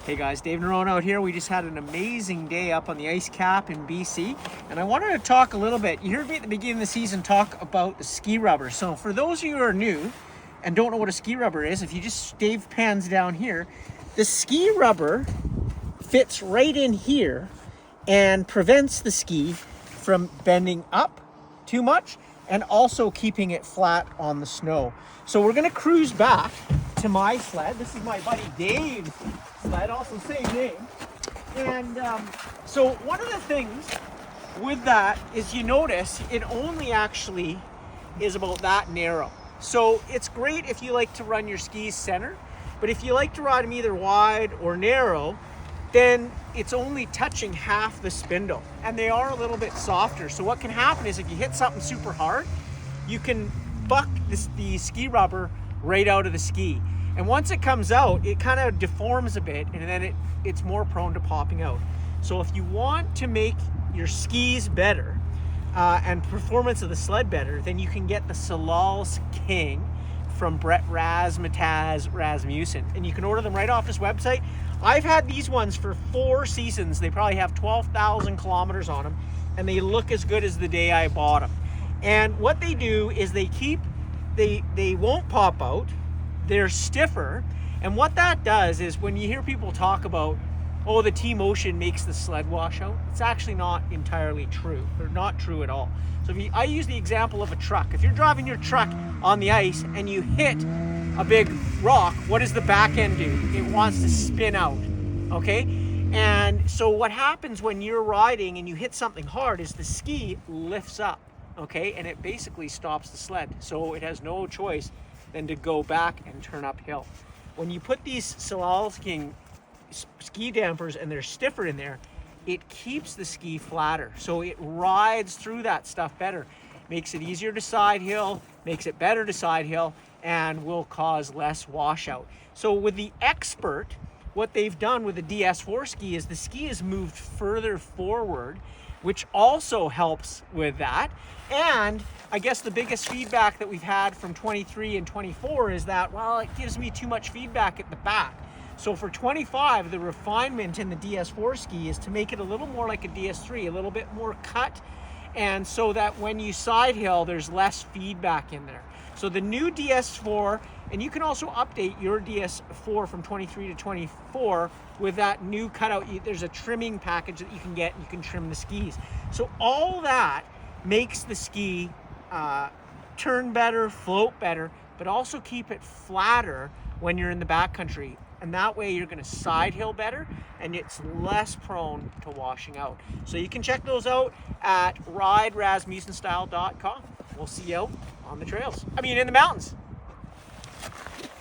Hey guys, Dave Norona out here. We just had an amazing day up on the ice cap in BC, and I wanted to talk a little bit. You heard me at the beginning of the season talk about the ski rubber. So for those of you who are new and don't know what a ski rubber is, if you just Dave pans down here, the ski rubber fits right in here and prevents the ski from bending up too much and also keeping it flat on the snow. So we're gonna cruise back to my sled. This is my buddy Dave's sled, also same name. And so one of the things with that is you notice it only actually is about that narrow. So it's great if you like to run your skis center, but if you like to ride them either wide or narrow, then it's only touching half the spindle, and they are a little bit softer. So what can happen is if you hit something super hard, you can buck the ski rubber right out of the ski. And once it comes out, it kind of deforms a bit, and then it's more prone to popping out. So if you want to make your skis better and performance of the sled better, then you can get the Solal's King from Brett Rasmussen, and you can order them right off his website. I've had these ones for 4 seasons. They probably have 12,000 kilometers on them, and they look as good as the day I bought them. And what they do is they won't pop out. They're stiffer, and what that does is when you hear people talk about, oh, the T-motion makes the sled wash out, it's actually not entirely true, or not true at all. So I use the example of a truck. If you're driving your truck on the ice and you hit a big rock, what does the back end do? It wants to spin out, okay? And so what happens when you're riding and you hit something hard is the ski lifts up, okay? And it basically stops the sled. So it has no choice than to go back and turn uphill. When you put these Solal's King ski dampers and they're stiffer in there, it keeps the ski flatter. So it rides through that stuff better. Makes it easier to side hill, makes it better to side hill, and will cause less washout. So with the Expert, what they've done with the DS4 ski is the ski is moved further forward, which also helps with that. And I guess the biggest feedback that we've had from 23 and 24 is that, well, it gives me too much feedback at the back. So for 25, the refinement in the DS4 ski is to make it a little more like a DS3, a little bit more cut, and so that when you side hill, there's less feedback in there. So the new DS4, and you can also update your DS4 from 23 to 24 with that new cutout. There's a trimming package that you can get, and you can trim the skis. So all that makes the ski turn better, float better, but also keep it flatter when you're in the backcountry. And that way you're gonna side hill better, and it's less prone to washing out. So you can check those out at riderasmussenstyle.com. We'll see you out on the trails. In the mountains.